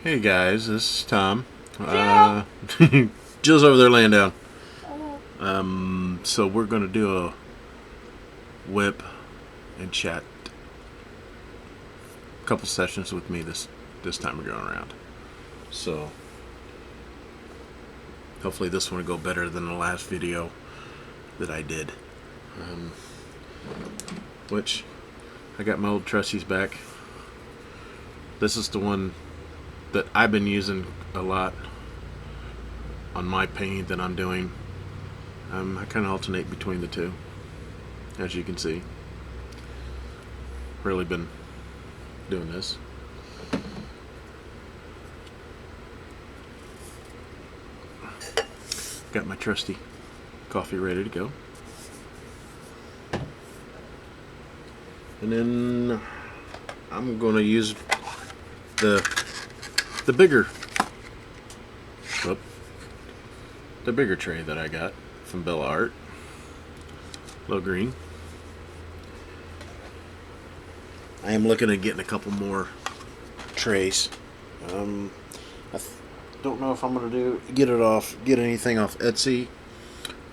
Hey guys, this is Tom. Jill! Jill's over there laying down. Oh, So we're gonna do a whip and chat couple sessions with me this time we're going around. So hopefully this one will go better than the last video that I did. Um, which I got my old trussies back. This is the one that I've been using a lot on my painting that I'm doing. I kind of alternate between the two, as you can see. Really been doing this. Got my trusty coffee ready to go. And then I'm going to use the bigger whoop, the bigger tray that I got from Bella Art. Low green. I am looking at getting a couple more trays. I don't know if I'm gonna get anything off Etsy,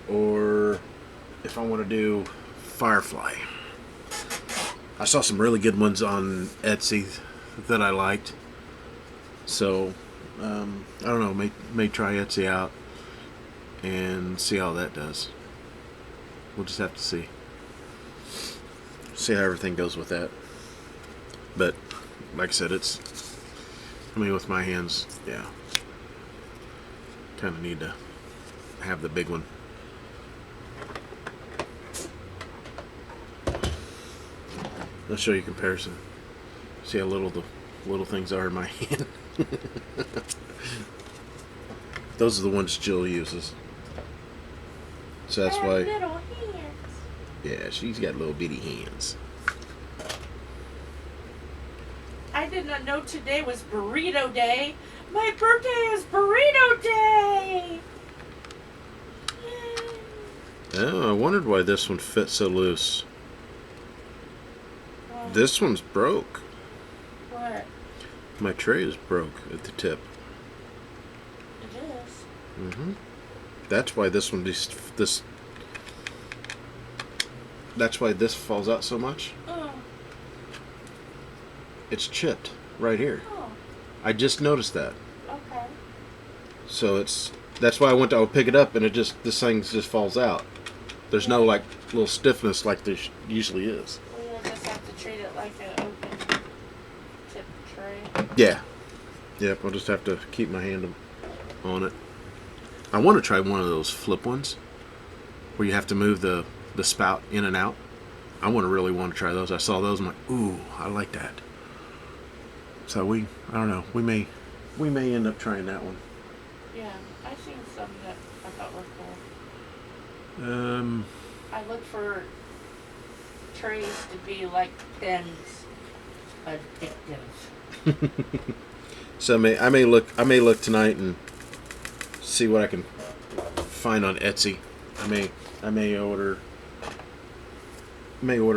or if I want to do Firefly. I saw some really good ones on Etsy that I liked, so I don't know. May try Etsy out and see how that does. We'll just have to see how everything goes with that. But like I said, with my hands, yeah, kind of need to have the big one. I'll show you a comparison. See how little the little things are in my hand. Those are the ones Jill uses. So that's why. little hands. Yeah, she's got little bitty hands. I did not know today was burrito day. My birthday is burrito day. Yay. Oh, I wondered why this one fit so loose. This one's broke. What? My tray is broke at the tip. It is. That's why this one That's why this falls out so much. Oh. It's chipped right here. Oh. I just noticed that. Okay. So that's why I went to pick it up, and this thing just falls out. There's no like little stiffness like there usually is. Well, you'll just have to treat it like an open tip tray. Yeah. Yep. I'll just have to keep my hand on it. I want to try one of those flip ones where you have to move the spout in and out. I really want to try those. I saw those. I'm like, ooh, I like that. So I don't know. We may end up trying that one. Yeah, I've seen some that I thought were cool. I look for trays to be like pens, addictive. So I may look tonight and see what I can find on Etsy. I may order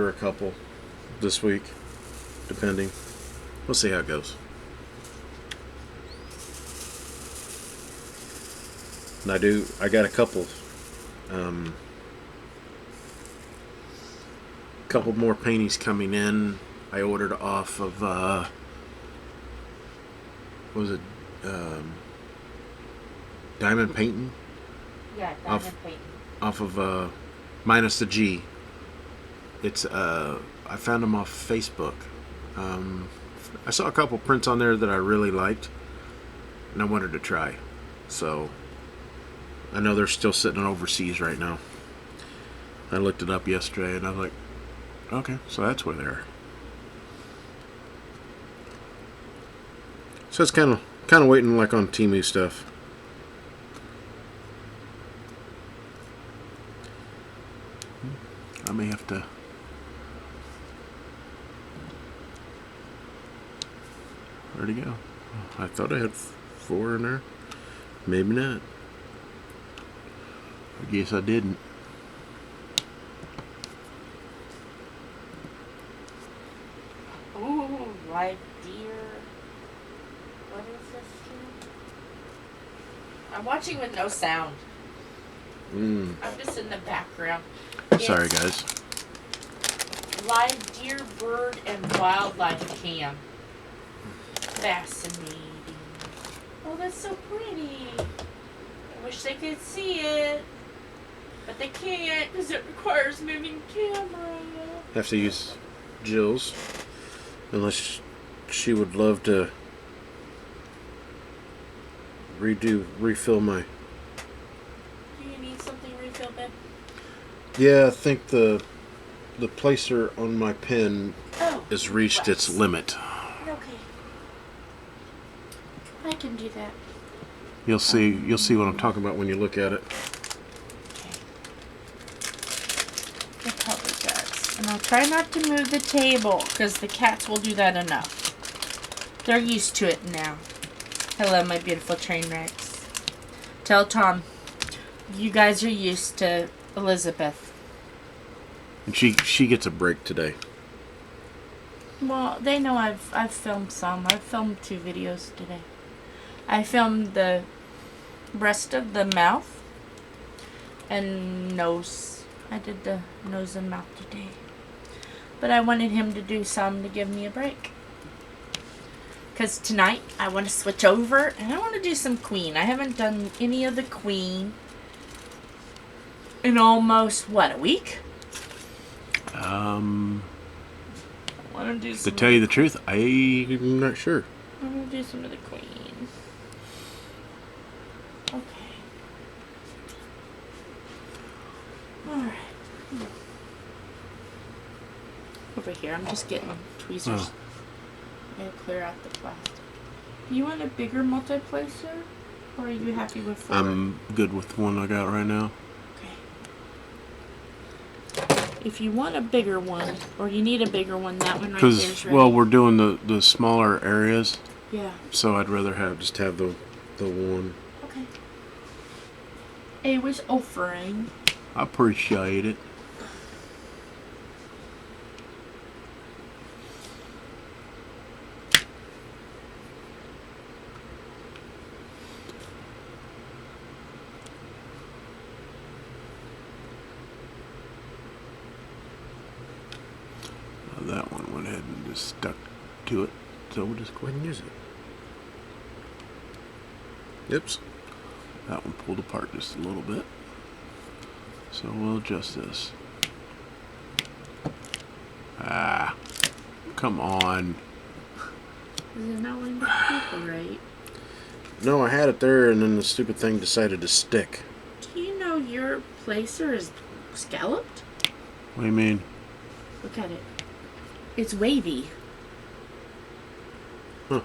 a couple this week, depending. We'll see how it goes. And I got a couple more paintings coming in. I ordered off of what was it, Diamond Painting? Yeah, diamond painting. Off of minus the G. It's I found them off Facebook. I saw a couple prints on there that I really liked, and I wanted to try. So I know they're still sitting overseas right now. I looked it up yesterday, and I was like, okay, so that's where they are. So it's kind of waiting like on Temu stuff. I may have to. Where'd he go? I thought I had 4 in there. Maybe not. I guess I didn't. Ooh, live deer. What is this here? I'm watching with no sound. I'm just in the background. Sorry, It's guys. Live deer, bird, and wildlife cam. Fascinating. Oh, that's so pretty. I wish they could see it. But they can't because it requires moving camera. Have to use Jill's. Unless she would love to refill my... Do you need something refilled, babe? Yeah, I think the placer on my pen has reached its Wax. limit. Okay. I can do that. You'll see what I'm talking about when you look at it. The cover guards. And I'll try not to move the table because the cats will do that enough. They're used to it now. Hello, my beautiful train wrecks. Tell Tom, you guys are used to Elizabeth. And she gets a break today. Well, they know I've filmed some. I've filmed 2 videos today. I filmed the rest of the mouth and nose. I did the nose and mouth today. But I wanted him to do some to give me a break. Because tonight I want to switch over and I want to do some Queen. I haven't done any of the Queen in almost, a week? I want to do to some. tell you the truth, I'm not sure. I'm going to do some of the Queen. Okay. Alright. Over here, I'm just getting tweezers. I'm going to clear out the plastic. Do you want a bigger multi-placer? Or are you happy with 4? I'm good with one I got right now. Okay. If you want a bigger one, or you need a bigger one, that one right there is Because, ready. well, we're doing the smaller areas. Yeah. So I'd rather have the one. Okay. It was offering. I appreciate it. That one went ahead and just stuck to it, so we'll just go ahead and use it. Oops. That one pulled apart just a little bit. So we'll adjust this. Ah, come on. Is it not wanting to perforate? No, I had it there and then the stupid thing decided to stick. Do you know your placer is scalloped? What do you mean? Look at it. It's wavy. Huh.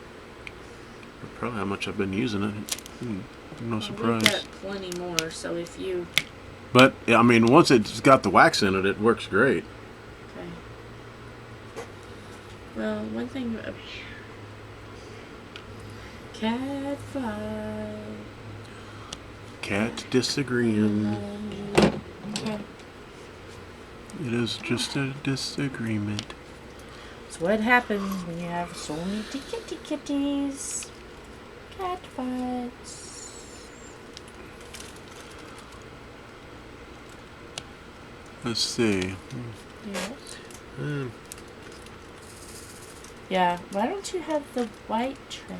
Probably how much I've been using it. No surprise. We've got plenty more, so if you... But, I mean, once it's got the wax in it, it works great. Okay. Well, one thing... Cat fight. Cat disagreeing. Okay. It is just a disagreement. It's what happens when you have so many kitties. Cat fights. Let's see. Yes. Um, Yeah, why don't you have the white tray?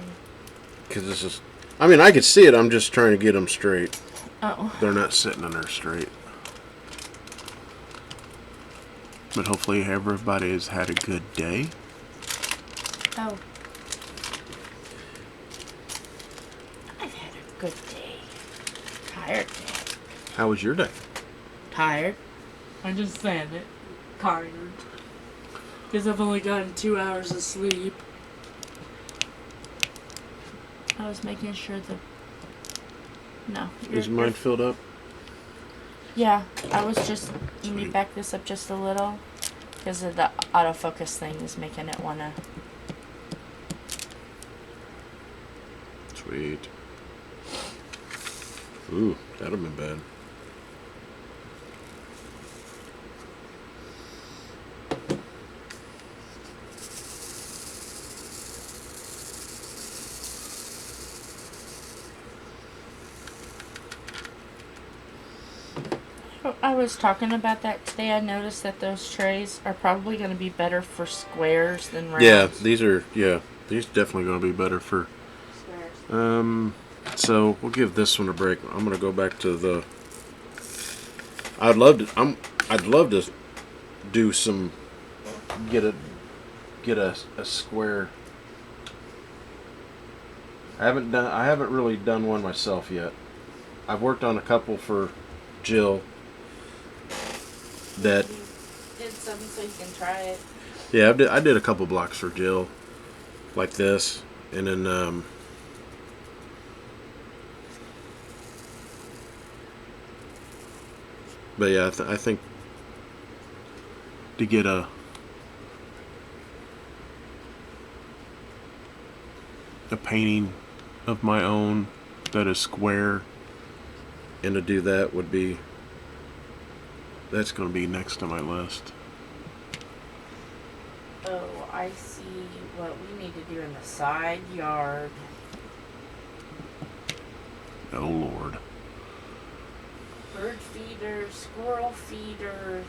Because this is... I mean, I could see it. I'm just trying to get them straight. Oh. They're not sitting in there straight. But hopefully everybody has had a good day. Oh. I've had a good day. Tired day. How was your day? Tired. I'm just saying it. Tired. Because I've only gotten 2 hours of sleep. I was making sure that... No. Is mine filled up? Yeah, I was just... Let me back this up just a little. Because of the autofocus thing is making it want to... Sweet. Ooh, that'd have been bad. I was talking about that today. I noticed that those trays are probably going to be better for squares than rounds. Yeah, these definitely going to be better for Squares. So we'll give this one a break. I'm going to go back to the I'd love to do some get a square. I haven't really done one myself yet. I've worked on a couple for Jill that You did some so you can try it. yeah, I did a couple blocks for Jill like this, and then but yeah, I think to get a painting of my own that is square, and to do that would be that's going to be next on my list. Oh, I see what we need to do in the side yard. Oh Lord. Bird feeders, squirrel feeders.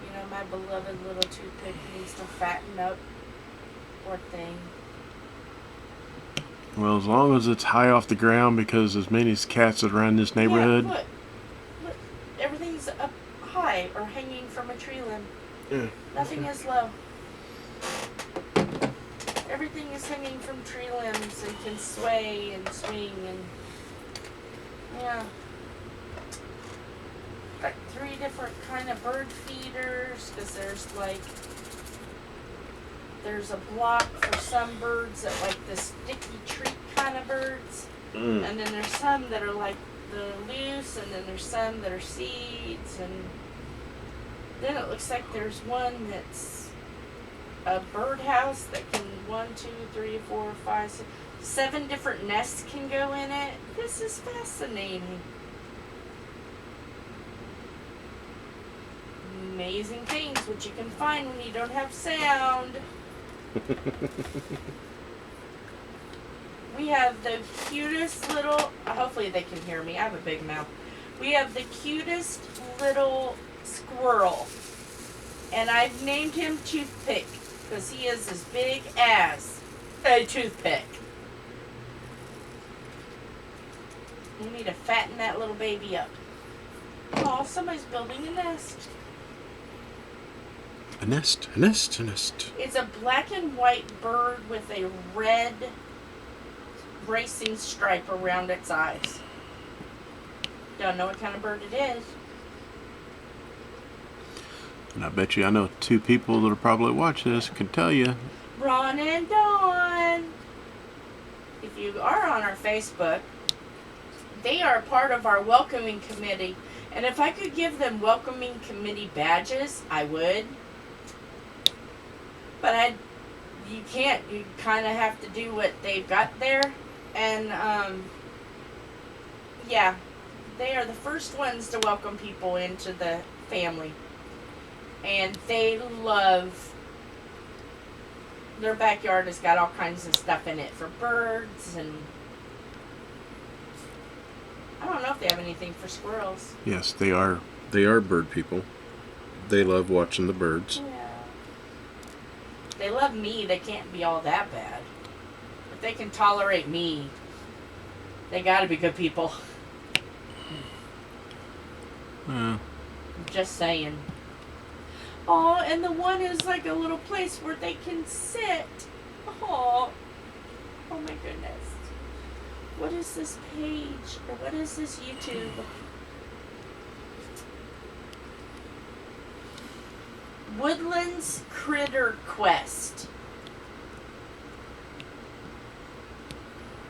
You know, my beloved little toothpick needs to fatten up. Poor thing. Well, as long as it's high off the ground, because as many cats around this neighborhood. Yeah, look, everything's up high or hanging from a tree limb. Yeah. Nothing is low. Everything is hanging from tree limbs and can sway and swing and yeah. Got 3 different kind of bird feeders because there's a block for some birds that like the sticky treat kind of birds, and then there's some that are like the loose, and then there's some that are seeds, and then it looks like there's one that's a birdhouse that can 1, 2, 3, 4, 5, 6, 7 different nests can go in it. This is fascinating. Amazing things which you can find when you don't have sound. We have the cutest little, hopefully they can hear me, I have a big mouth. We have the cutest little squirrel, and I've named him Toothpick because he is as big as a toothpick. We need to fatten that little baby up. Oh, somebody's building a nest. A nest, a nest, a nest. It's a black and white bird with a red racing stripe around its eyes. Don't know what kind of bird it is. And I bet you I know 2 people that'll probably watch this can tell you. Ron and Dawn. If you are on our Facebook, they are part of our welcoming committee. And if I could give them welcoming committee badges, I would. But you can't. You kind of have to do what they've got there. And, yeah, they are the first ones to welcome people into the family. And they love, their backyard has got all kinds of stuff in it for birds, and I don't know if they have anything for squirrels. Yes, they are. They are bird people. They love watching the birds. Yeah. They love me. They can't be all that bad. If they can tolerate me, they gotta be good people. I'm just saying. Oh, and the one is like a little place where they can sit. Oh my goodness. What is this page? Or what is this YouTube? Woodlands Critter Quest.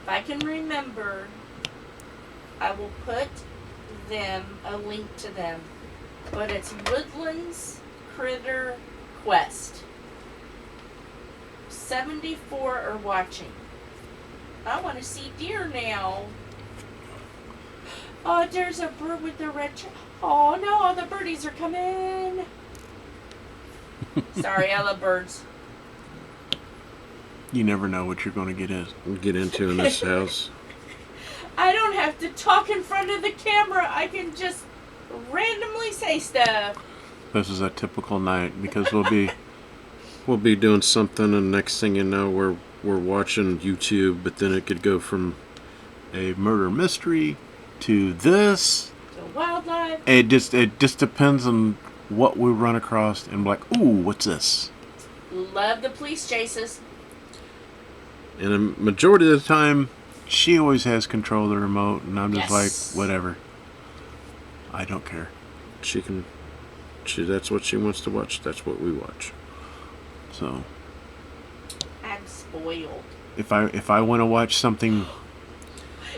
If I can remember, I will put a link to them. But it's Woodlands Critter Quest. 74 are watching. I want to see deer now. Oh, there's a bird with the red oh no, the birdies are coming. Sorry, I love birds. You never know what you're going to get into in this house. I don't have to talk in front of the camera. I can just randomly say stuff. This is a typical night because we'll be doing something, and next thing you know, we're watching YouTube, but then it could go from a murder mystery to this. To wildlife. It just depends on what we run across, and like, ooh, what's this? Love the police chases. And a majority of the time, she always has control of the remote, and I'm just like, whatever. I don't care. That's what she wants to watch. That's what we watch. So, I'm spoiled. if I want to watch something,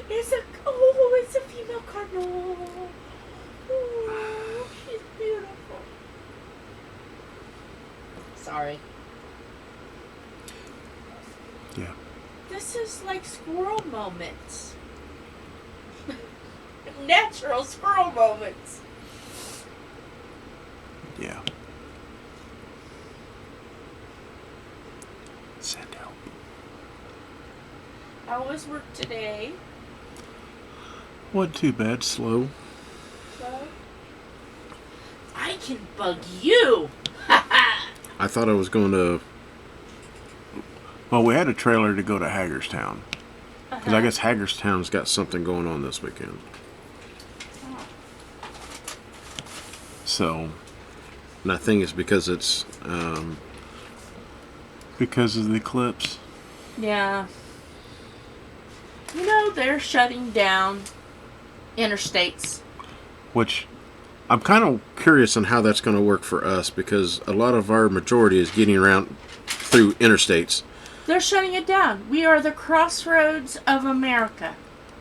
It's a female cardinal. Oh, she's beautiful. Sorry. yeah, This is like squirrel moments. Natural squirrel moments. yeah. Send help. How was work today? Wasn't too bad. Slow. So, I can bug you. I thought I was going to. Well, we had a trailer to go to Hagerstown. Because I guess Hagerstown's got something going on this weekend. So, and I think it's because it's because of the eclipse. Yeah. You know, they're shutting down interstates. Which I'm kind of curious on how that's going to work for us, because a lot of our majority is getting around through interstates. They're shutting it down. We are the crossroads of America.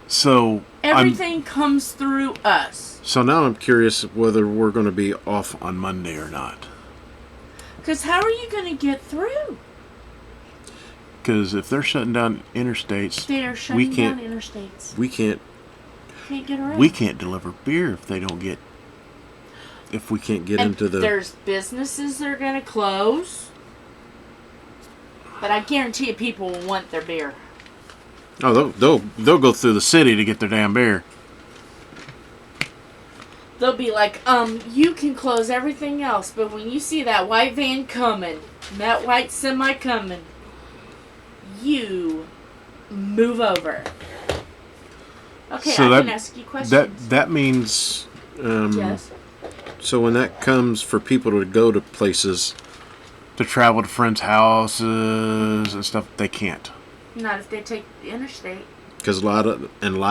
So everything comes through us. So now I'm curious whether we're going to be off on Monday or not. Because how are you going to get through? Because if they're shutting down interstates, they're shutting down interstates. We can't get around. We can't deliver beer if we can't get into the. There's businesses that are going to close. But I guarantee you people will want their beer. Oh, they'll go through the city to get their damn beer. They'll be like, you can close everything else, but when you see that white van coming, that white semi coming, you move over. Okay, so I can ask you questions. That means, yes. So when that comes for people to go to places, to travel to friends' houses and stuff, they can't. Not if they take the interstate. Because a lot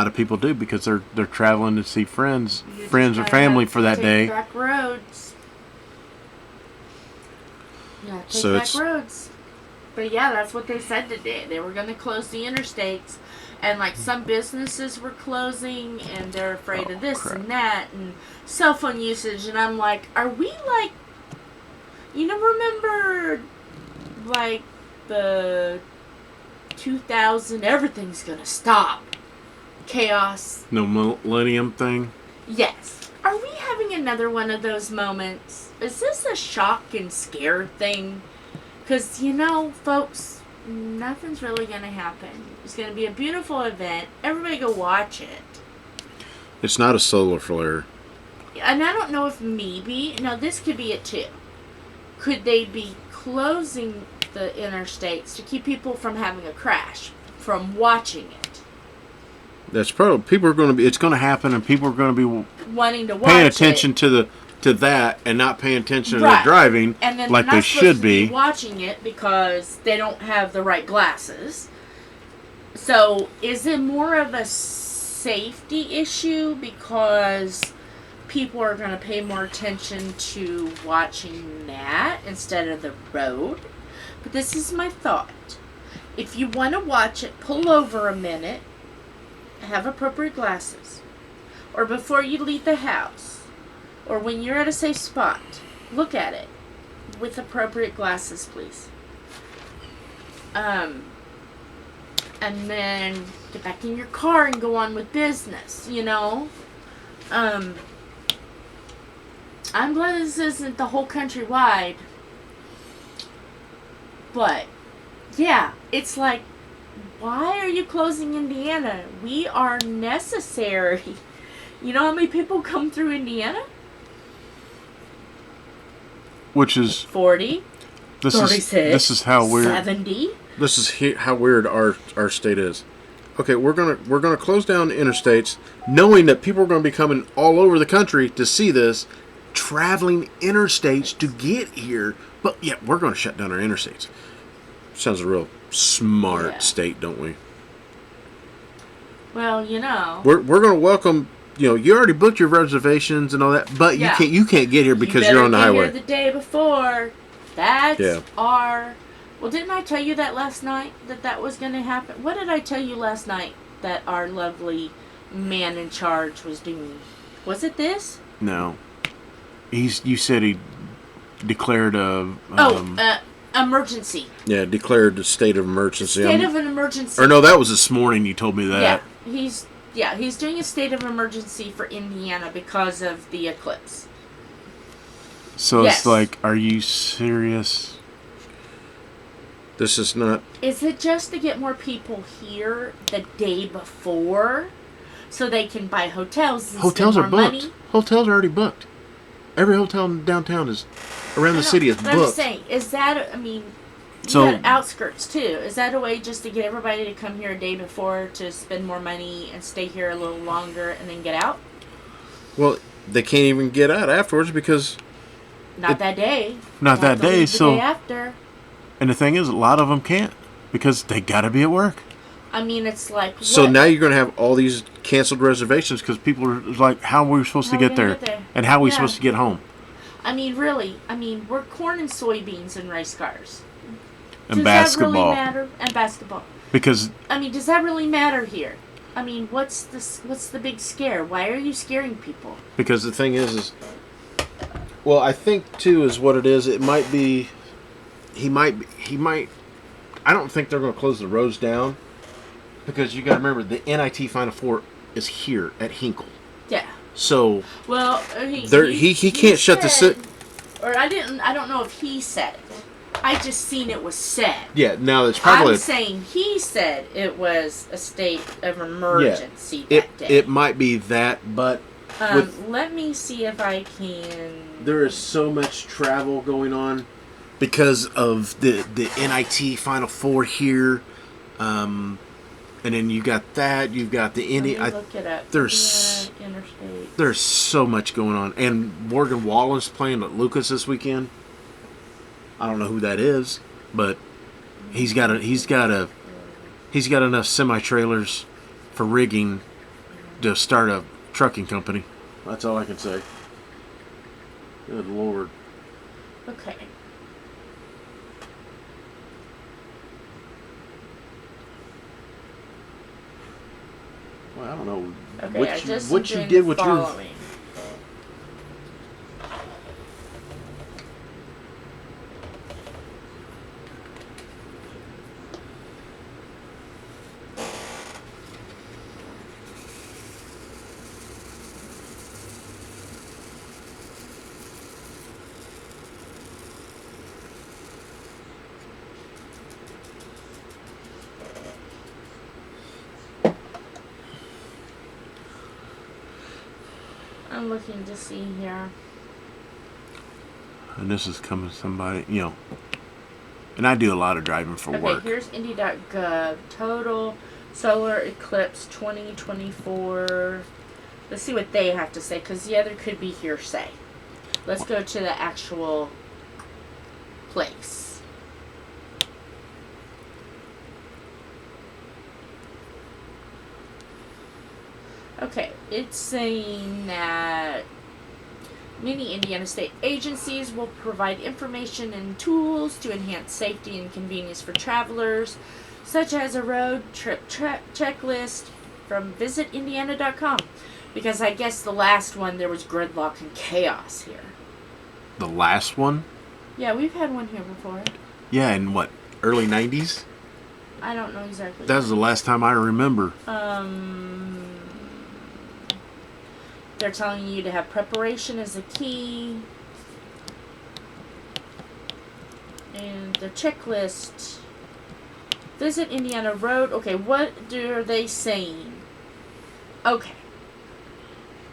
of people do, because they're traveling to see friends or family for that day. Back roads. Yeah, take back roads. But yeah, that's what they said today. They were going to close the interstates, and like some businesses were closing, and they're afraid of this and that, and cell phone usage. And I'm like, are we like, remember like the 2000, everything's gonna stop. Chaos. No millennium thing? Yes. Are we having another one of those moments? Is this a shock and scare thing? Because, folks, nothing's really gonna happen. It's gonna be a beautiful event. Everybody go watch it. It's not a solar flare. And I don't know if this could be it too. Could they be closing the interstates to keep people from having a crash, from watching it? That's probably it's going to happen, and people are going to be wanting to watch paying attention to that and not paying attention to the driving, and then like they should be watching it because they don't have the right glasses. So is it more of a safety issue because people are going to pay more attention to watching that instead of the road? But this is my thought. If you want to watch it, pull over a minute, have appropriate glasses. Or before you leave the house, or when you're at a safe spot, look at it with appropriate glasses, please. And then get back in your car and go on with business, I'm glad this isn't the whole countrywide. But, yeah, it's like, why are you closing Indiana? We are necessary. You know how many people come through Indiana? Which is 40, this 36, this is how weird 70. this is how weird our state is. Okay, we're gonna close down interstates, knowing that people are gonna be coming all over the country to see this, traveling interstates to get here. But yeah, we're gonna shut down our interstates. Sounds a real smart state, don't we? Well, we're gonna welcome. You already booked your reservations and all that, but you can't get here because you're on the highway. You better get here the day before. That's our. Well, didn't I tell you that last night that was going to happen? What did I tell you last night that our lovely man in charge was doing? Was it this? No. You said he declared a... emergency. Yeah, declared a state of emergency. State of an emergency. Or no, that was this morning you told me that. Yeah, he's doing a state of emergency for Indiana because of the eclipse. So it's like, are you serious? This is not... Is it just to get more people here the day before so they can buy hotels and hotels spend are more booked. money? Hotels are already booked. Every hotel in downtown around the city is booked. I'm saying, is that, you got outskirts too. Is that a way just to get everybody to come here a day before to spend more money and stay here a little longer and then get out? Well, they can't even get out afterwards because... Not that day. Not that day, so... The day after. And the thing is, a lot of them can't because they got to be at work. It's like... So now you're going to have all these canceled reservations because people are like, how are we supposed to get there? And how are we supposed to get home? Really, we're corn and soybeans and race cars. And does that really matter? And basketball. Because... does that really matter here? What's the big scare? Why are you scaring people? Because the thing is... Well, I think, too, is what it is. It might be... He might... I don't think they're going to close the roads down. Because you got to remember, the NIT Final Four is here at Hinkle. Yeah. So... Well, he can't shut the city... Or I don't know if he said it. I just seen it was said. Yeah, now it's probably... I'm saying he said it was a state of emergency that day. It might be that, but... let me see if I can... There is so much travel going on because of the NIT Final Four here. And then you got that. You've got the Indy. Look it up. There's interstate. There's so much going on. And Morgan Wallen's playing at Lucas this weekend. I don't know who that is, but he's got enough semi-trailers for rigging to start a trucking company. That's all I can say. Good Lord. Okay. Well, I don't know. Okay, what you did with your... I'm looking to see here. And this is coming somebody, and I do a lot of driving for work. Okay, here's Indy.gov. Total solar eclipse 2024. Let's see what they have to say, because the other could be hearsay. Let's go to the actual place. Okay, it's saying that many Indiana state agencies will provide information and tools to enhance safety and convenience for travelers, such as a road trip checklist from visitindiana.com. Because I guess the last one, there was gridlock and chaos here. The last one? Yeah, we've had one here before. Yeah, in what, early 90s? I don't know exactly. That was the last time I remember. They're telling you to have preparation as a key. And the checklist. Visit Indiana Road. Okay, what are they saying? Okay.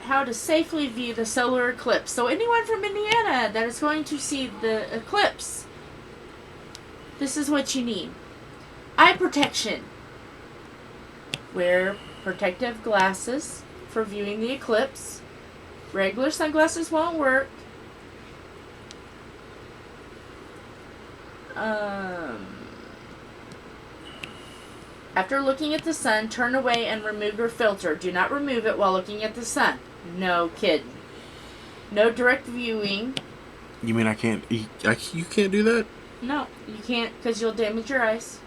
how to safely view the solar eclipse. So anyone from Indiana that is going to see the eclipse, this is what you need. Eye protection. Wear protective glasses for viewing the eclipse. Regular sunglasses won't work. After looking at the sun, turn away and remove your filter. Do not remove it while looking at the sun. No kidding. No direct viewing. You mean I can't? You can't do that? No, you can't because you'll damage your eyes.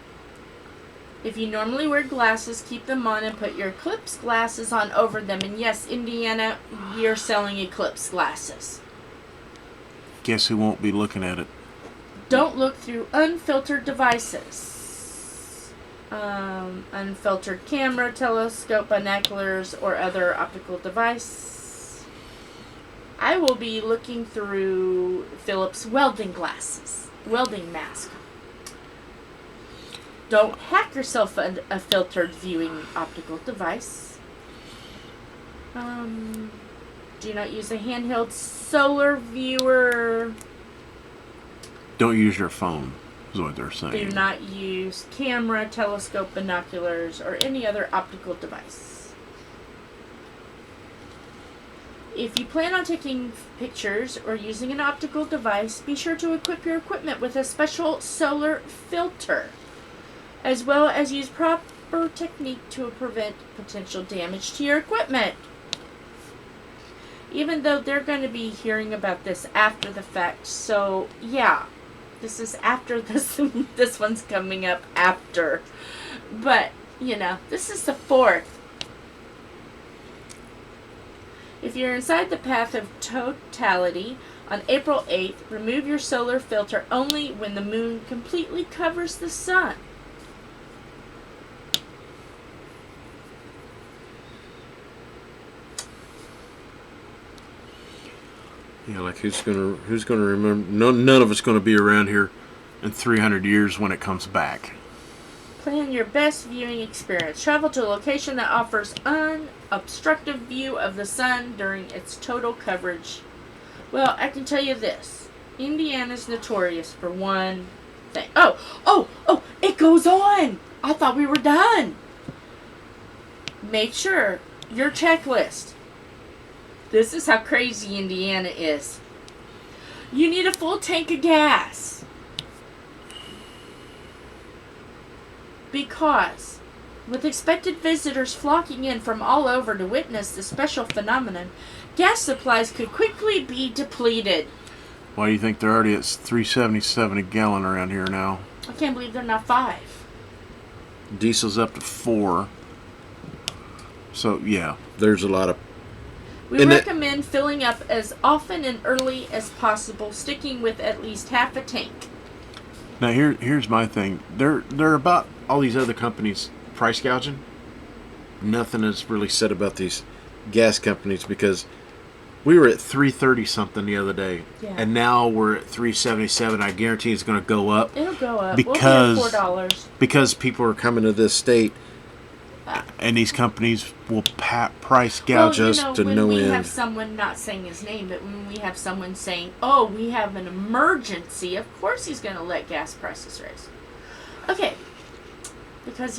If you normally wear glasses, keep them on and put your eclipse glasses on over them. And yes, Indiana, we are selling eclipse glasses. Guess who won't be looking at it? Don't look through unfiltered devices. Unfiltered camera, telescope, binoculars, or other optical device. I will be looking through Philip's welding glasses. Welding mask. Don't hack yourself a filtered viewing optical device. Do not use a handheld solar viewer. Don't use your phone, is what they're saying. Do not use camera, telescope, binoculars, or any other optical device. If you plan on taking pictures or using an optical device, be sure to equip your equipment with a special solar filter, as well as use proper technique to prevent potential damage to your equipment. Even though they're going to be hearing about this after the fact, so yeah, this is after this. This one's coming up after, but you know, this is the 4th. If you're inside the path of totality on April 8th, remove your solar filter only when the moon completely covers the sun. Yeah, like who's gonna remember? None of us gonna be around here in 300 years when it comes back. Plan your best viewing experience. Travel to a location that offers unobstructed view of the sun during its total coverage. Well, I can tell you this. Indiana's notorious for one thing. Oh, it goes on. I thought we were done. Make sure your checklist. This is how crazy Indiana is. You need a full tank of gas. Because, with expected visitors flocking in from all over to witness the special phenomenon, gas supplies could quickly be depleted. Why do you think they're already at $3.77 a gallon around here now? I can't believe they're not 5. Diesel's up to 4. So yeah, there's a lot of. We recommend filling up as often and early as possible, sticking with at least half a tank. Now here's my thing. They're about all these other companies price gouging. Nothing is really said about these gas companies because we were at $3.30 something the other day, and now we're at $3.77. I guarantee it's going to go up. It'll go up because we'll be at $4 because people are coming to this state. And these companies will price gouge us to no end. When we have someone, not saying his name, but when we have someone saying, oh, we have an emergency, of course he's going to let gas prices rise. Okay. Because,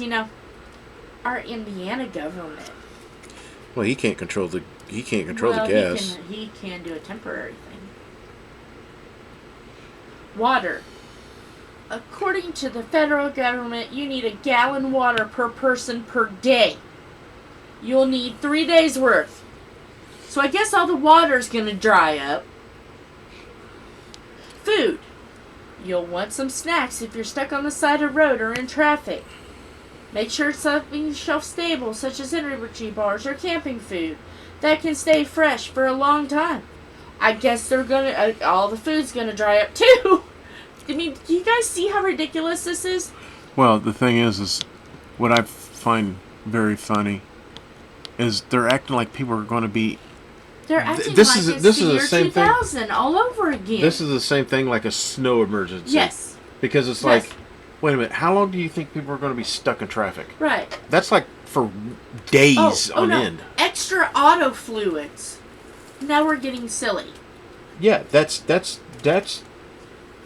our Indiana government. Well, he can't control the gas. He can do a temporary thing. Water. According to the federal government, you need a gallon water per person per day. You'll need 3 days worth. So I guess all the water's going to dry up. Food. You'll want some snacks if you're stuck on the side of the road or in traffic. Make sure it's something shelf-stable, such as energy bars or camping food, that can stay fresh for a long time. I guess all the food's going to dry up too. I mean, do you guys see how ridiculous this is? Well, the thing is what I find very funny is they're acting like people are going to be. They're acting like it's the year 2000 all over again. This is the same thing like a snow emergency. Yes. Because it's like, wait a minute, how long do you think people are going to be stuck in traffic? Right. That's like for days on end. extra auto fluids. Now we're getting silly. Yeah, that's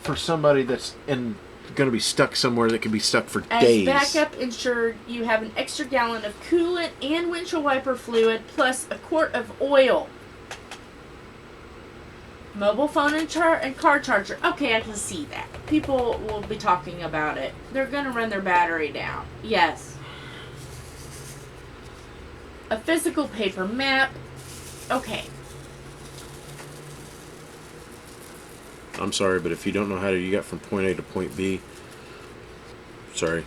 for somebody that's going to be stuck somewhere that can be stuck for days. As backup, ensure you have an extra gallon of coolant and windshield wiper fluid, plus a quart of oil. Mobile phone and car charger. Okay, I can see that. People will be talking about it. They're going to run their battery down. Yes. A physical paper map. Okay. I'm sorry, but if you don't know how you get from point A to point B, sorry.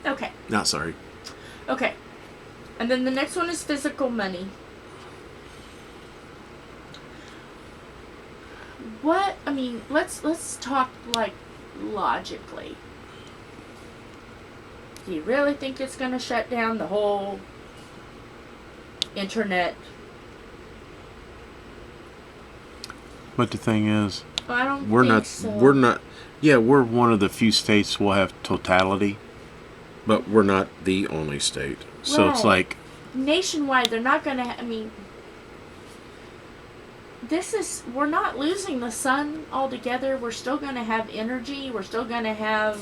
Okay. Not sorry. Okay. And then the next one is physical money. What? I mean, let's talk like logically. Do you really think it's going to shut down the whole internet? But the thing is, I don't we're think not. so. We're not. Yeah, we're one of the few states will have totality. But we're not the only state. So it's Right. like, Nationwide, they're not going to. I mean, we're not losing the sun altogether. We're still going to have energy. We're still going to have.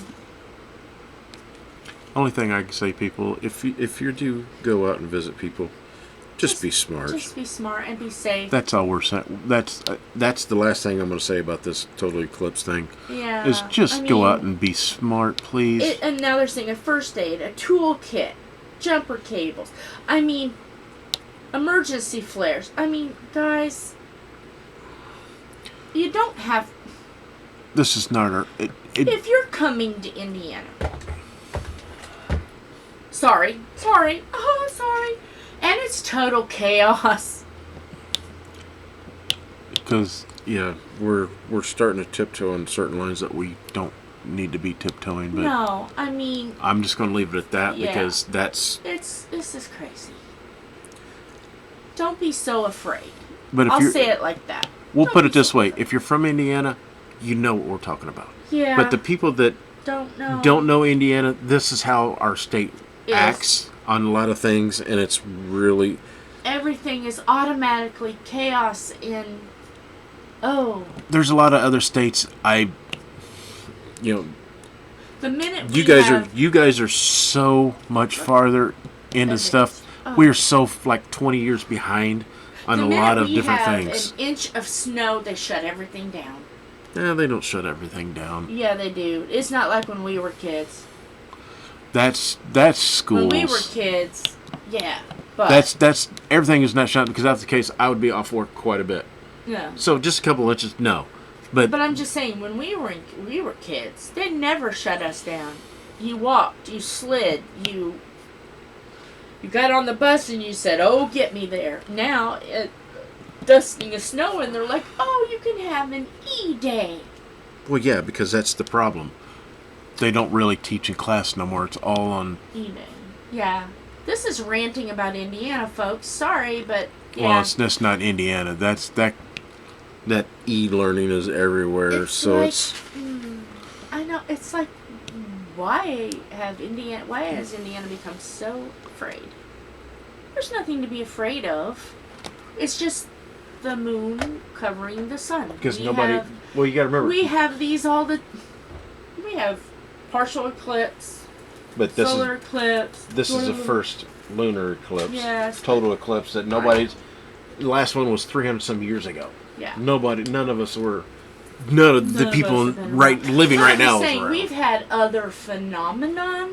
only thing I can say, people, If you do go out and visit people, just be smart. Just be smart and be safe. that's all we're saying. That's the last thing I'm going to say about this total eclipse thing. Yeah. Is just I go mean, out and be smart, please. And now they're saying a first aid, a toolkit, jumper cables. I mean, emergency flares. I mean, guys, you don't have. This is not our. If you're coming to Indiana, sorry, oh, sorry, and it's total chaos. Because Yeah, we're starting to tiptoe on certain lines that we don't need to be tiptoeing, but No, I mean, I'm just going to leave it at that Yeah. because that's this is crazy. Don't be so afraid. but if I'll you're, say it like that. we'll Don't put be it this so way: afraid. if you're from Indiana, you know what we're talking about. Yeah. But the people that don't know. don't know Indiana, this is how our state Is. acts. on a lot of things, and it's really Everything is automatically chaos in. Oh, There's a lot of other states. you the minute you we guys have, are You guys are so much farther into It stuff. is. Oh. We are so like 20 years behind on the a minute lot of we different have things. an inch of snow, they shut everything down. They don't shut everything down. Yeah, they do. It's not like when we were kids. That's schools. When we were kids, yeah, but That's everything is not shut, because if that's the case, I would be off work quite a bit. no. So just a couple inches, no. But But I'm just saying, when we were kids, they never shut us down. You walked, you slid, you got on the bus and you said, "Oh, get me there." Now, dusting of snow, and they're like, "Oh, you can have an E-day." well, yeah, because that's the problem. they don't really teach in class no more. It's all on. E-day. Yeah. This is ranting about Indiana, folks. Sorry, but yeah. Well, it's just not Indiana. That e-learning is everywhere, It's so like, it's I know, it's like, why has Indiana become so afraid? There's nothing to be afraid of. It's just the moon covering the sun. because We nobody. have- Well, you got to remember, we have these all the. We have partial eclipse, but this solar eclipse. is the solar- first lunar eclipse, Yes. total eclipse that nobody's. The last one was 300 some years ago. Yeah. None of us were. None of the None of people us have been right around. living But right I'm now just is saying, around. we've had other phenomenon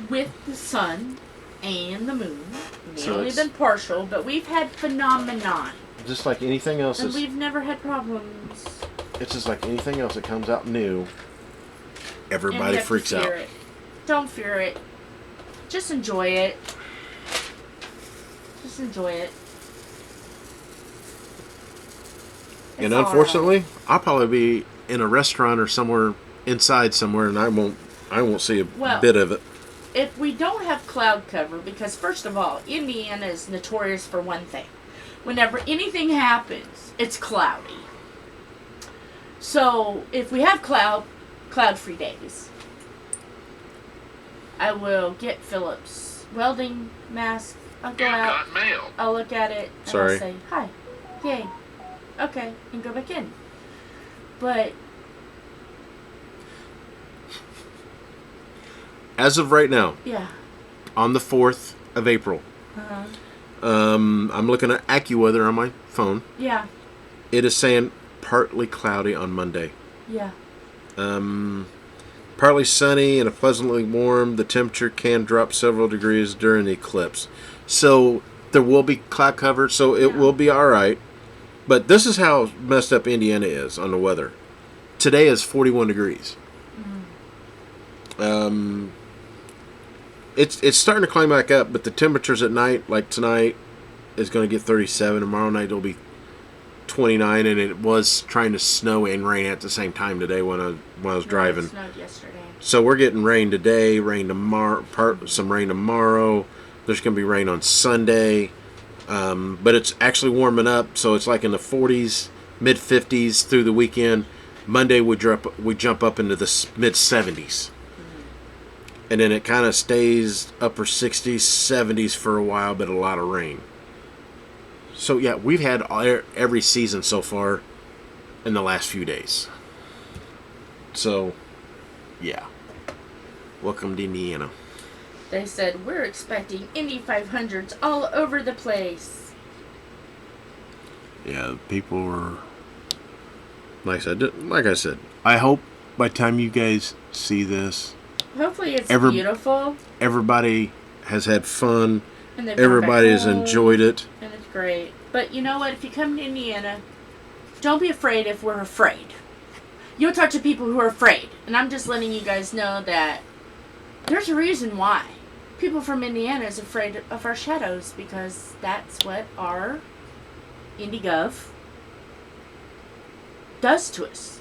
with the sun and the moon. We've So only it's- been partial, but we've had phenomenon, Just like anything else, and we've never had problems. it's just like anything else that comes out new. And Everybody we have to freaks out. fear it. Don't fear it. Just enjoy it. Just enjoy it. And It's all unfortunately, I'll probably be in a restaurant or somewhere inside somewhere, and I won't see a Well, bit of it. if we don't have cloud cover, because first of all, Indiana is notorious for one thing. Whenever anything happens, it's cloudy. So if we have cloud-free days, I will get Phillips welding mask. I'll go out. Got mail. I'll look at it. And Sorry. I'll say hi, yay, okay, and go back in. But As of right now, yeah. on the 4th of April, Uh-huh. I'm looking at AccuWeather on my phone. Yeah. It is saying partly cloudy on Monday. Yeah. Partly sunny and pleasantly warm. The temperature can drop several degrees during the eclipse. So there will be cloud cover, so it will be all right. But this is how messed up Indiana is on the weather. Today is 41 degrees. It's starting to climb back up, but the temperatures at night, like tonight, is going to get 37. Tomorrow night it'll be 29, and it was trying to snow and rain at the same time today when I was driving. It snowed yesterday. So we're getting rain today, rain tomorrow, some rain tomorrow. There's going to be rain on Sunday, but it's actually warming up, so it's like in the 40s, mid 50s through the weekend. Monday we jump up into the mid 70s, and then it kind of stays upper 60s, 70s for a while, but a lot of rain. So yeah, we've had every season so far in the last few days. So, yeah. Welcome to Indiana. They said, we're expecting Indy 500s all over the place. Yeah, people were. Like I said, I hope by the time you guys see this, Hopefully it's beautiful. everybody has had fun. And they've gone Everybody back has home, enjoyed it. And it's great. But you know what? If you come to Indiana, don't be afraid if we're afraid. You'll talk to people who are afraid. And I'm just letting you guys know that there's a reason why. People from Indiana is afraid of our shadows, because that's what our Indy.gov does to us.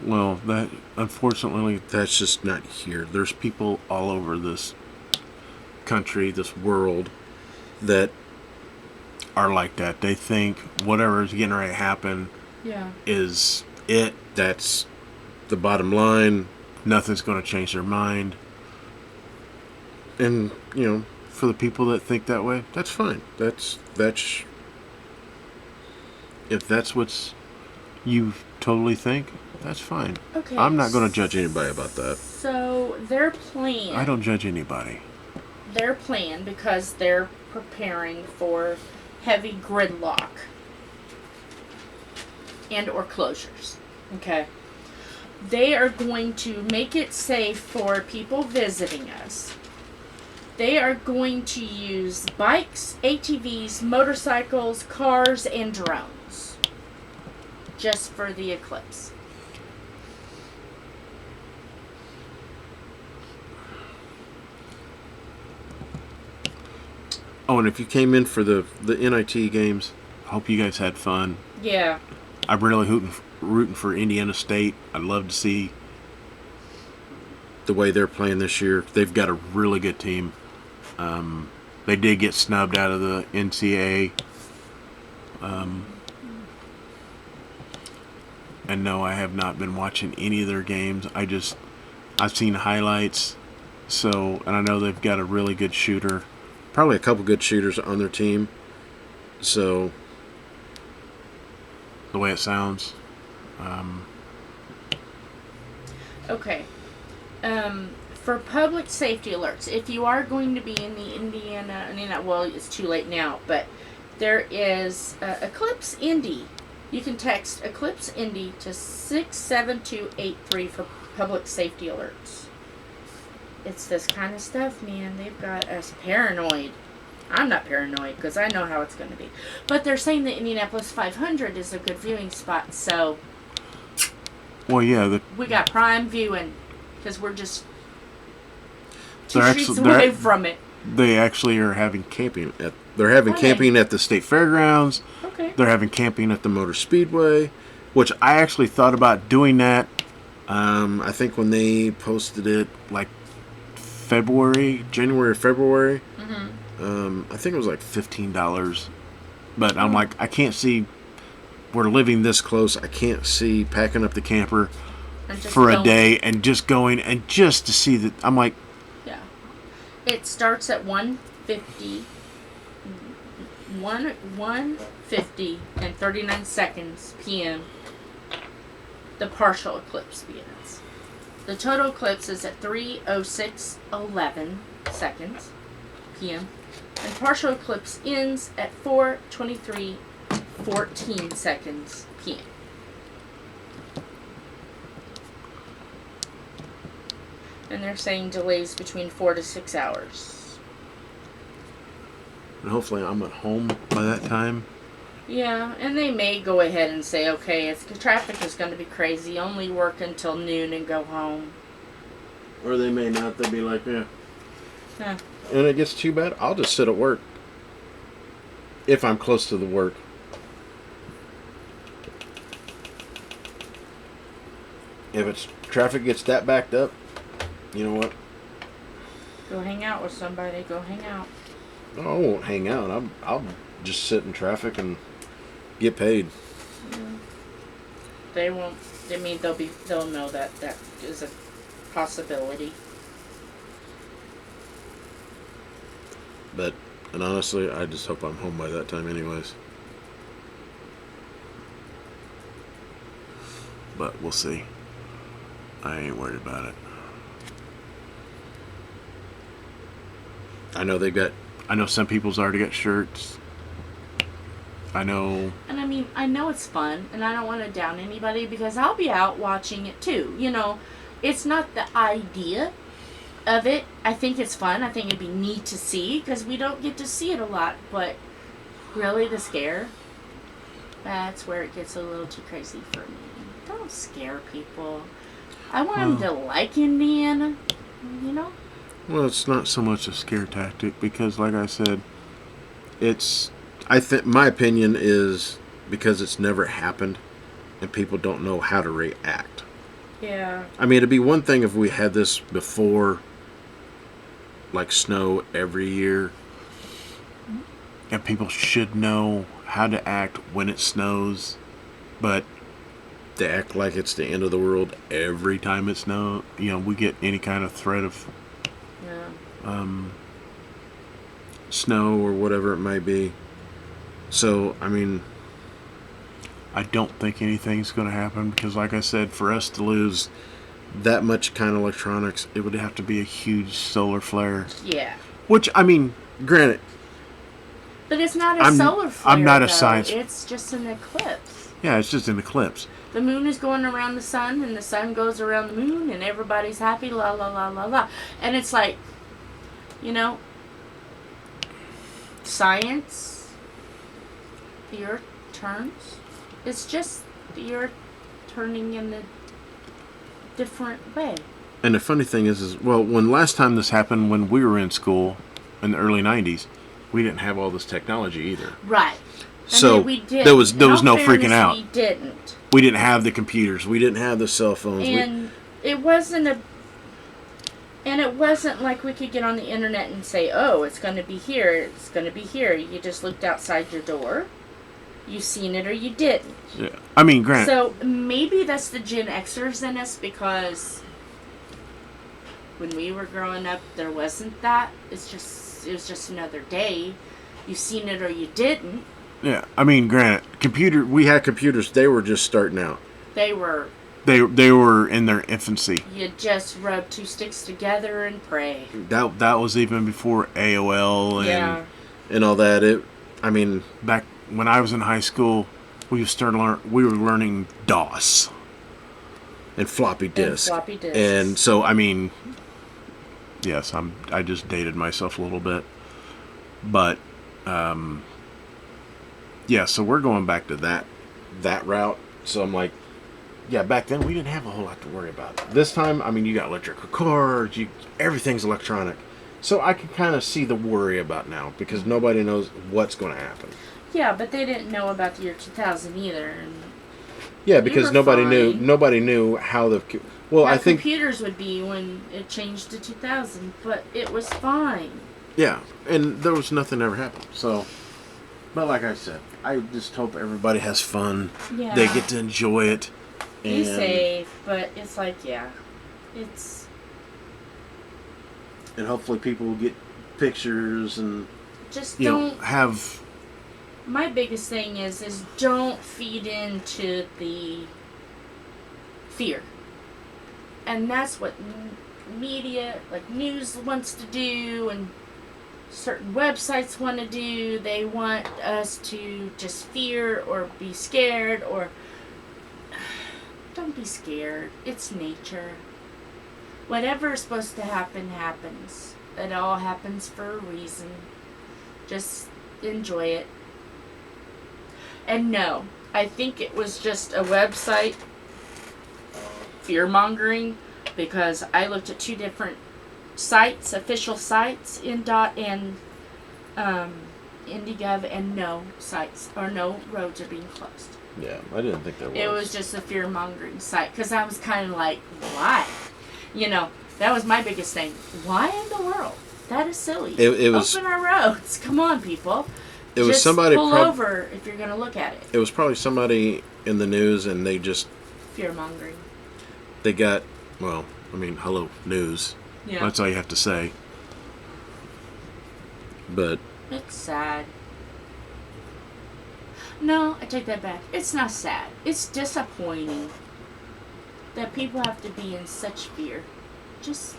Well, that unfortunately, That's just not here. there's people all over this country, this world, That are like that. They think whatever's getting ready to happen Yeah. is it. that's the bottom line. Nothing's going to change their mind. And, you know, For the people that think that way, that's fine. That's if that's what's you totally think, that's fine. Okay. I'm not going to judge anybody about that. So their plan. I don't judge anybody. Their plan, because they're preparing for heavy gridlock and or closures. Okay. They are going to make it safe for people visiting us. They are going to use bikes, ATVs, motorcycles, cars, and drones just for the eclipse. Oh, and if you came in for the NIT games, Hope you guys had fun. Yeah. I'm really rooting for Indiana State. I'd love to see the way they're playing this year, they've got a really good team. They did get snubbed out of the NCAA. And no, I have not been watching any of their games. I've seen highlights. So, and I know they've got a really good shooter. probably a couple good shooters on their team. So, The way it sounds. Okay. For public safety alerts, if you are going to be in the Indiana, well, it's too late now, but there is Eclipse Indy. You can text Eclipse Indy to 67283 for public safety alerts. It's this kind of stuff, man. They've got us paranoid. I'm not paranoid because I know how it's going to be. But they're saying the Indianapolis 500 is a good viewing spot, so Well, yeah, we got prime viewing because we're just They're streets actually- away from it. they actually are having camping they're having Okay. camping at the state fairgrounds. Okay. they're having camping at The Motor Speedway, which I actually thought about doing that. I think when they posted it, like January or February. I think it was like $15. But I'm like, I can't see. We're living this close. I can't see packing up the camper And just for a film. day and just going and just to see that. I'm like, Yeah. It starts at 1:50 and 39 seconds p.m. The partial eclipse begins. The total eclipse is at 3:06:11 seconds p.m. and partial eclipse ends at 4:23:14 seconds p.m. And they're saying delays between 4 to 6 hours. and hopefully I'm at home by that time. Yeah, and they may go ahead and say, okay, if the traffic is going to be crazy, only work until noon and go home. Or they may not. They'll be like, yeah. Yeah. And it gets too bad, I'll just sit at work. If I'm close to the work. If it's traffic gets that backed up, you know what? Go hang out with somebody. Go hang out. No, I won't hang out. I'll just sit in traffic and get paid. Yeah. They won't. I mean, they'll know that is a possibility. But, and honestly, I just hope I'm home by that time anyways. But we'll see. I ain't worried about it. I know they got... I know some people's already got shirts. I know... And I mean, I know it's fun, and I don't want to down anybody because I'll be out watching it too. You know, it's not the idea of it. I think it's fun. I think it'd be neat to see because we don't get to see it a lot. But really, the scare, that's where it gets a little too crazy for me. Don't scare people. I want them to like Indiana, you know? Well, it's not so much a scare tactic because, like I said, it's... I think my opinion is because it's never happened and people don't know how to react. Yeah. I mean, it'd be one thing if we had this before, like snow every year. And people should know how to act when it snows. But To act like it's the end of the world. every time it snows, you know, we get any kind of threat of Yeah. Snow or whatever it might be. So, I mean, I don't think anything's going to happen because, like I said, for us to lose that much kind of electronics, it would have to be a huge solar flare. Yeah. which, I mean, granted, But it's not a I'm- solar flare. I'm not a though. science- It's just an eclipse. Yeah, it's just an eclipse. The moon is going around the sun, and the sun goes around the moon, and everybody's happy, la la la la la. And it's like, you know, science, the earth turns. It's just the earth turning in a different way. and the funny thing is, Well, when last time this happened, when we were in school in the early 90s, we didn't have all this technology either. Right. So, we did. there was In no all freaking fairness, out. We didn't. We didn't have the computers. we didn't have the cell phones. And it wasn't like we could get on the internet and say, oh, it's going to be here, it's going to be here. You just looked outside your door. You seen it or you didn't. Yeah. I mean, granted, So maybe that's the Gen Xers in us because when we were growing up, there wasn't that. It was just another day. You seen it or you didn't. yeah. I mean, granted, we had computers. They were just starting out. They were, they were in their infancy. you just rub two sticks together and pray. That was even before AOL and Yeah. And all that. I mean, back when I was in high school, we were learning DOS. and floppy disk. And floppy disks. And so, I mean, Yes, I just dated myself a little bit, but yeah, so we're going back to that route. So I'm like, yeah, back then we didn't have a whole lot to worry about. This time, I mean, you got electrical cars, everything's electronic. So I can kind of see the worry about now because nobody knows what's going to happen. Yeah, but they didn't know about the year 2000 either. And Yeah, We because were nobody fine. knew how the... Well, how I think... computers would be when it changed to 2000, but it was fine. Yeah, and there was nothing ever happened. So, but like I said, I just hope everybody has fun. Yeah. They get to enjoy it. Be safe, but it's like, yeah, it's... And hopefully people will get pictures and... Just You don't... know, have... My biggest thing is don't feed into the fear. And that's what media, like news, wants to do, and certain websites want to do. They want us to just fear or be scared, or... Don't be scared. It's nature. Whatever is supposed to happen, happens. It all happens for a reason. Just enjoy it. And no, I think it was just a website fear-mongering, because I looked at 2 different sites, official sites, and Indy.gov, and no sites or no roads are being closed. Yeah, I didn't think there was. It was just a fear-mongering site, because I was kind of like, why? You know, that was my biggest thing. Why in the world? That is silly. It was... Open our roads. Come on, people. It was just somebody... pull over if you're going to look at it. It was probably somebody in the news, and they just... Fear-mongering. They got... Well, I mean, hello, news. Yeah. That's all you have to say. But... It's sad. No, I take that back. It's not sad. It's disappointing that people have to be in such fear. Just...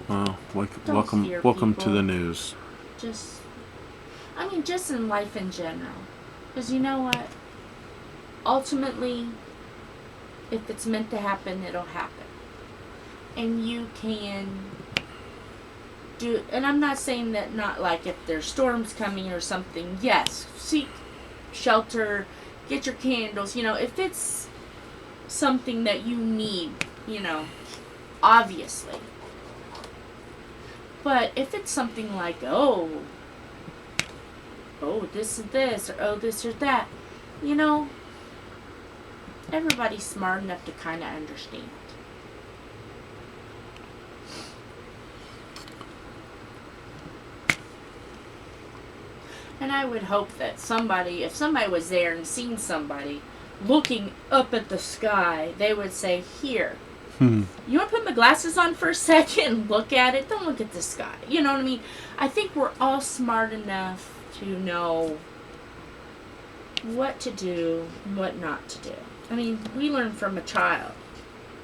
Well, Don't fear welcome to people. the news. Just... I mean, just in life in general. Because you know what? Ultimately, if it's meant to happen, it'll happen. And you can do... And I'm not saying that not like if there's storms coming or something. Yes, seek shelter, get your candles. You know, if it's something that you need, you know, obviously. But if it's something like, oh, this is this, or oh, this or that, you know, everybody's smart enough to kind of understand. And I would hope that somebody, if somebody was there and seen somebody looking up at the sky, they would say, here, you want to put my glasses on for a second and look at it? Don't look at the sky. You know what I mean? I think we're all smart enough to know what to do and what not to do. I mean, we learn from a child.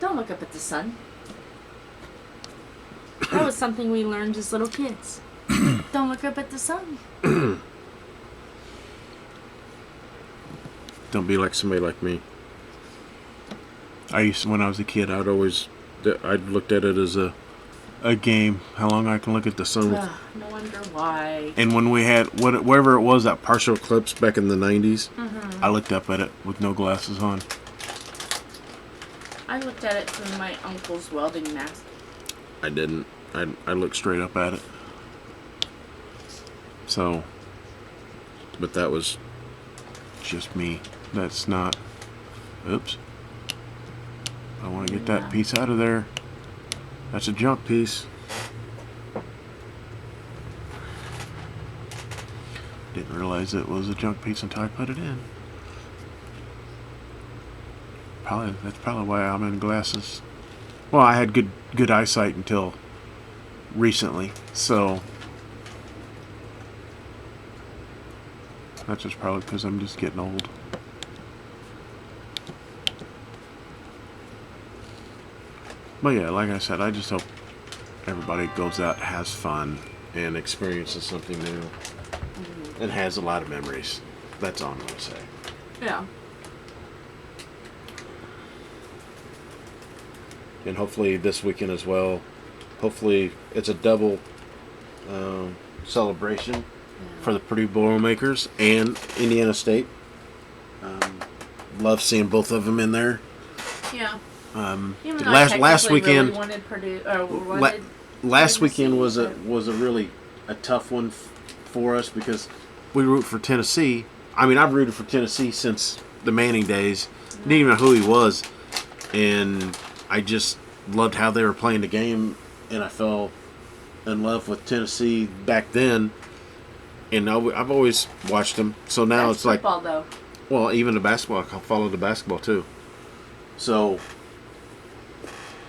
Don't look up at the sun. That was something we learned as little kids. Don't look up at the sun. Don't be like somebody like me. When I was a kid, I looked at it as a game. How long I can look at the sun. No wonder why. And when we had whatever it was, that Partial eclipse back in the 90s. Mm-hmm. I looked up at it with no glasses on. I looked at it through my uncle's welding mask. I didn't. I looked straight up at it. So, But that was... just me. That's not... Oops. I want to get that piece out of there. That's a junk piece. Didn't realize it was a junk piece until I put it in. That's probably why I'm in glasses. Well, I had good eyesight until recently, so that's just probably because I'm just getting old. But yeah, like I said, I just hope everybody goes out, has fun, and experiences something new. And has a lot of memories. That's all I'm going to say. Yeah. And hopefully this weekend as well. Hopefully it's a double celebration for the Purdue Boilermakers and Indiana State. Love seeing both of them in there. Yeah. Last weekend, really wanted Purdue, last weekend was a really a tough one for us because we root for Tennessee. I mean, I've rooted for Tennessee since the Manning days. Didn't even know who he was, and I just loved how they were playing the game, and I fell in love with Tennessee back then. And I've always watched them. So now That's it's like football, though. Well, even the basketball, I follow the basketball too. So,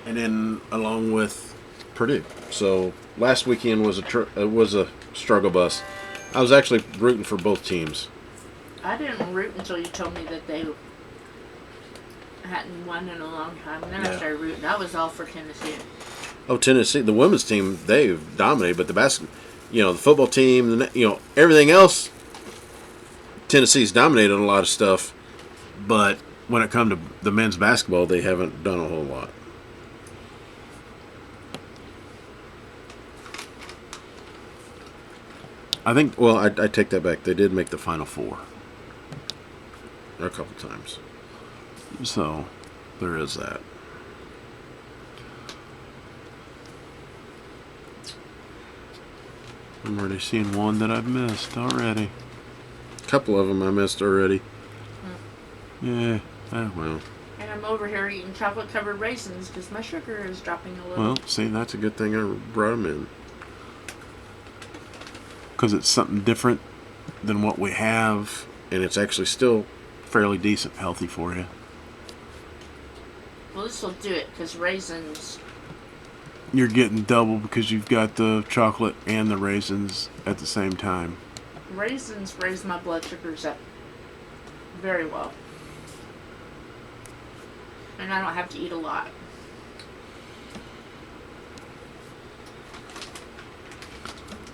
and then along with Purdue. So last weekend was a struggle bus. I was actually rooting for both teams. I didn't root until you told me that they hadn't won in a long time. And then I started rooting. I was all for Tennessee. Oh, Tennessee, the women's team, they've dominated, but the football team, everything else, Tennessee's dominated a lot of stuff, but when it comes to the men's basketball, they haven't done a whole lot. I think, well, I take that back. They did make the Final Four a couple times. So, there is that. I'm already seeing one that I've missed already. A couple of them I missed already. Yeah, well. And I'm over here eating chocolate-covered raisins because my sugar is dropping a little. Well, see, that's a good thing I brought them in. Because it's something different than what we have, and it's actually still fairly decent, healthy for you. Well, this will do it because raisins... You're getting double because you've got the chocolate and the raisins at the same time. Raisins raise my blood sugars up very well. And I don't have to eat a lot.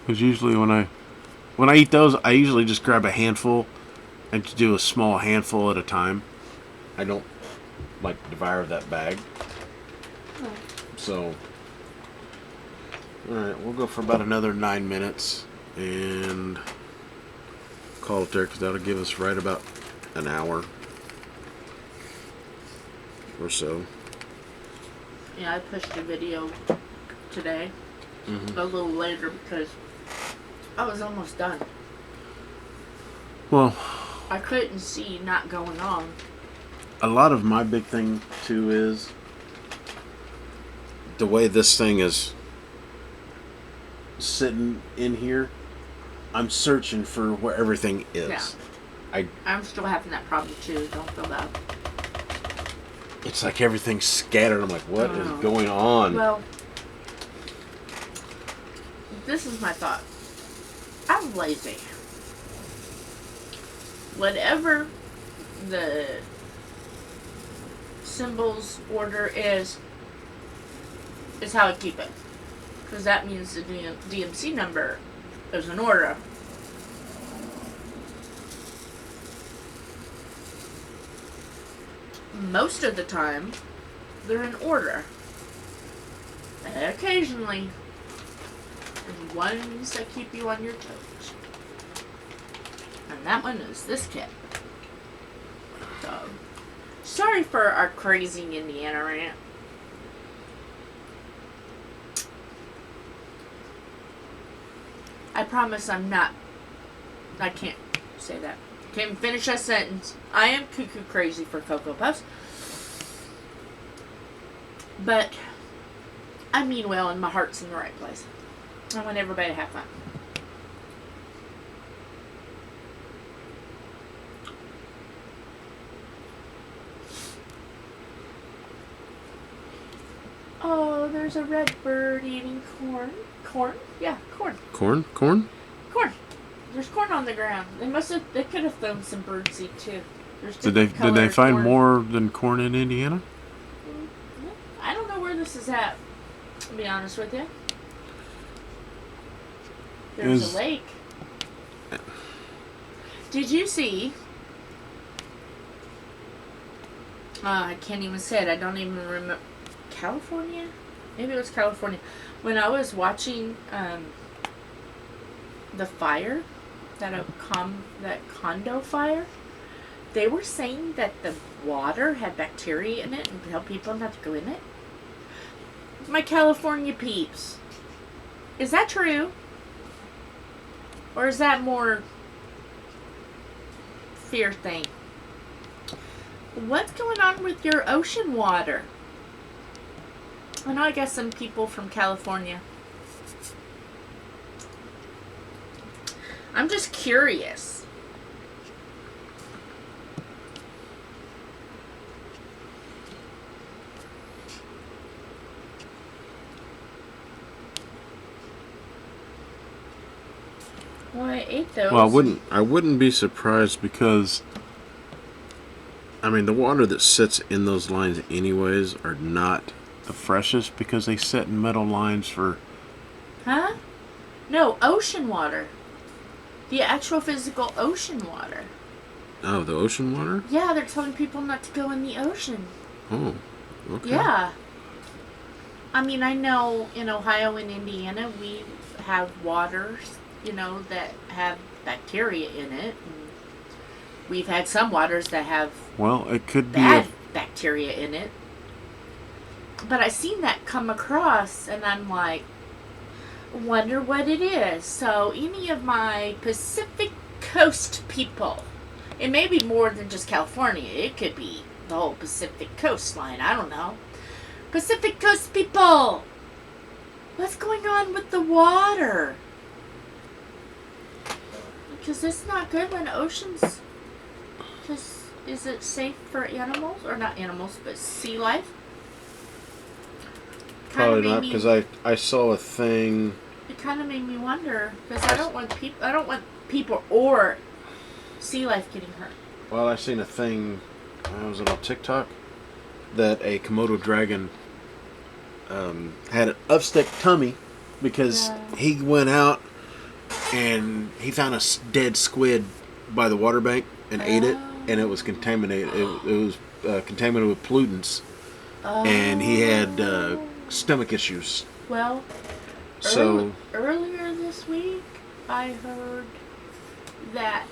Because usually when I eat those, I usually just grab a handful and just do a small handful at a time. I don't devour that bag. Oh. So, alright, we'll go for about another 9 minutes and call it there because that'll give us right about an hour or so. Yeah, I pushed a video today a little later because I was almost done. Well, I couldn't see not going on. a lot of my big thing too is the way this thing is sitting in here. I'm searching for where everything is. Yeah. I'm still having that problem too. Don't feel bad. It's like everything's scattered. I'm like, what is going on? Well, this is my thought. I'm lazy. Whatever the symbols order is how I keep it. Because that means the DMC number is an order. Most of the time, they're in order. And occasionally, there's ones that keep you on your toes. And that one is this kit. So, sorry for our crazy Indiana rant. I promise I can't say that. Can't finish that sentence. I am cuckoo crazy for Cocoa Puffs. But I mean well and my heart's in the right place. I want everybody to have fun. Oh, there's a red bird eating corn. Corn? Yeah, corn. Corn? Corn. There's corn on the ground. They could have thrown some birdseed too. Did they find corn. more than corn in Indiana? I don't know where this is at, to be honest with you. There's a lake. Did you see? I can't even say it. I don't even remember. California? Maybe it was California. When I was watching the fire, that condo fire, they were saying that the water had bacteria in it and tell people not to go in it. My California peeps. Is that true? Or is that more fear thing? What's going on with your ocean water? I know I got some people from California. I'm just curious. Well, I ate those. Well, I wouldn't be surprised because, I mean, the water that sits in those lines anyways are not the freshest because they sit in metal lines for... Huh? No, ocean water. The actual physical ocean water. Oh, the ocean water? Yeah, they're telling people not to go in the ocean. Oh, okay. Yeah. I mean, I know in Ohio and Indiana we have waters, that have bacteria in it. And we've had some waters that have Well, it could be bad bacteria in it. But I seen that come across, and I'm like, wonder what it is. So, any of my Pacific Coast people, it may be more than just California. It could be the whole Pacific coastline. I don't know. Pacific Coast people, what's going on with the water? Because it's not good when oceans just... Is it safe for animals? Or not animals, but sea life? Probably not, because I saw a thing. It kind of made me wonder, because I don't want people or sea life getting hurt. Well, I seen a thing. Was it on TikTok? That a Komodo dragon had an upstick tummy because he went out and he found a dead squid by the water bank and ate it, and it was contaminated. It was contaminated with pollutants, and he had stomach issues. Well, so earlier this week, I heard that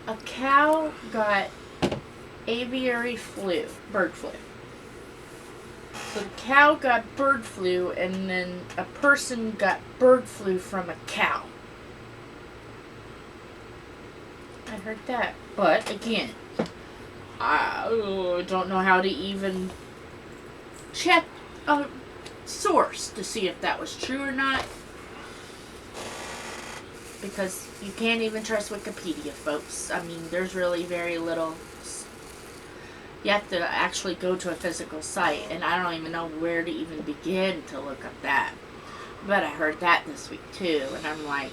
a cow got aviary flu, bird flu. So the cow got bird flu, and then a person got bird flu from a cow. I heard that. But, again, I don't know how to even check a source to see if that was true or not. Because you can't even trust Wikipedia, folks. I mean, there's really very little. You have to actually go to a physical site, and I don't even know where to even begin to look up that. But I heard that this week, too, and I'm like,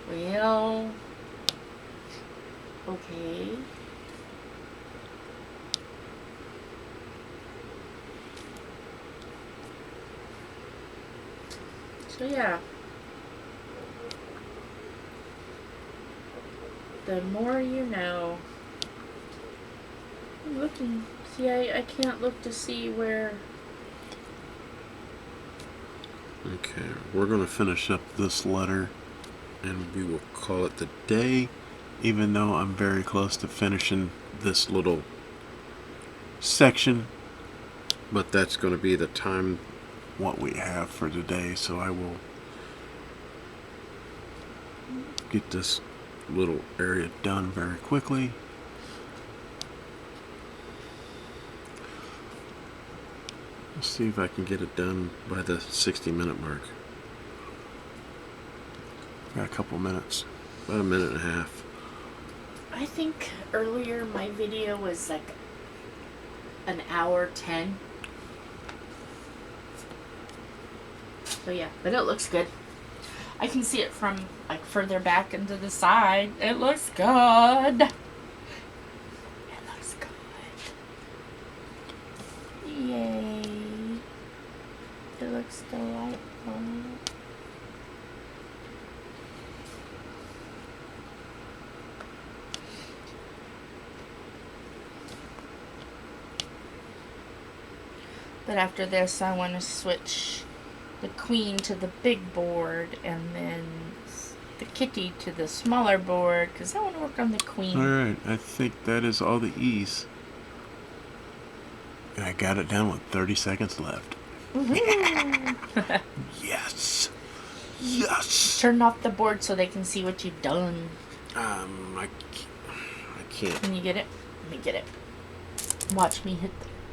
well, okay. So, yeah. The more you know. I'm looking. See, I can't look to see where. Okay, we're going to finish up this letter and we will call it the day, even though I'm very close to finishing this little section. But that's going to be the time what we have for today, so I will get this little area done very quickly. Let's see if I can get it done by the 60-minute mark. Got a couple minutes. About a minute and a half. I think earlier my video was like an hour 10. So yeah, but it looks good. I can see it from like further back into the side. It looks good. It looks good. Yay. It looks delightful. But after this, I want to switch the queen to the big board and then the kitty to the smaller board because I want to work on the queen. Alright, I think that is all the E's. And I got it down with 30 seconds left. Yes! Yes! Turn off the board so they can see what you've done. I can't. Can you get it? Let me get it. Watch me hit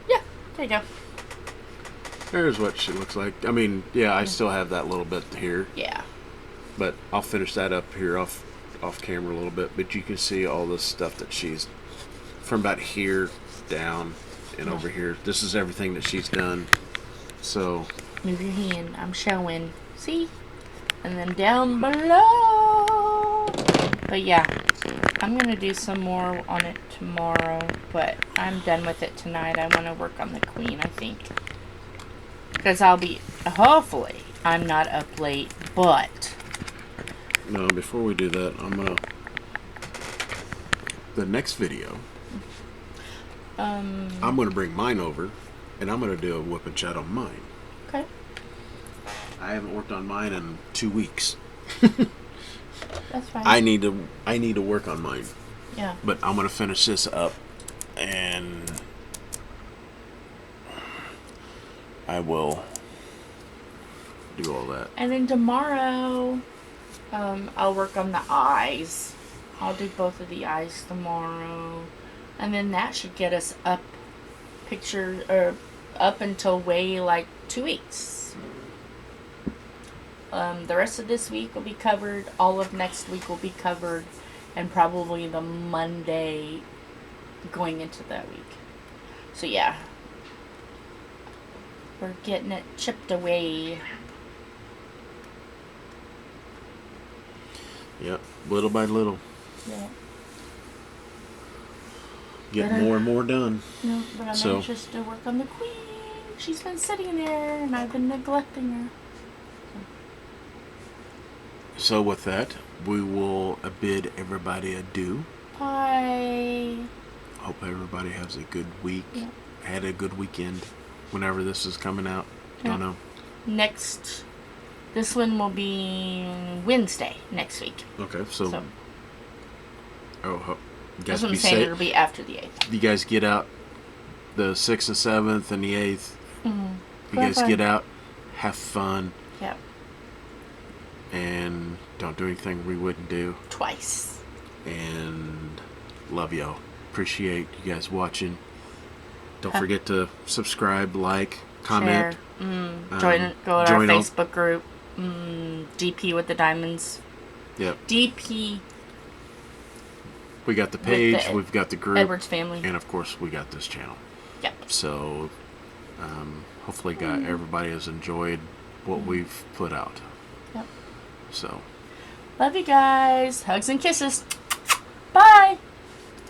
yeah, there you go. There's what she looks like. I mean, yeah, I still have that little bit here. Yeah. But I'll finish that up here off camera a little bit. But you can see all the stuff that she's from about here down and over here. This is everything that she's done. So move your hand. I'm showing. See? And then down below. But yeah, I'm going to do some more on it tomorrow. But I'm done with it tonight. I want to work on the queen, I think. Because I'll be, hopefully, I'm not up late. But No, before we do that, I'm going to... The next video, I'm going to bring mine over. And I'm going to do a whip and chat on mine. okay. I haven't worked on mine in 2 weeks. That's fine. I need to work on mine. Yeah. But I'm gonna finish this up, and I will do all that. And then tomorrow, I'll work on the eyes. I'll do both of the eyes tomorrow, and then that should get us up up until way like 2 weeks. The rest of this week will be covered. All of next week will be covered, and probably the Monday going into that week. So yeah, we're getting it chipped away. Yep, little by little, Yeah. get Better. more and more done. No, but I'm anxious to work on the queen. She's been sitting there, and I've been neglecting her. So with that, we will bid everybody adieu. Bye. Hope everybody has a good week. Yeah. Had a good weekend. Whenever this is coming out, don't know. This one will be Wednesday next week. Okay, so you That's guys what I'm be saying. safe. It'll be after the 8th. You guys get out the 6th and 7th and the 8th. Mm-hmm. You guys get out, have fun, Yep. and don't do anything we wouldn't do. Twice. And love y'all. Appreciate you guys watching. Don't forget to subscribe, like, comment. Share. Go to our Facebook group. DP with the diamonds. Yep. DP. We got the page. the We've got the group. Edwards family. And of course, we got this channel. Yep. So, hopefully, everybody has enjoyed what we've put out. Yep. So. Love you guys. Hugs and kisses. Bye.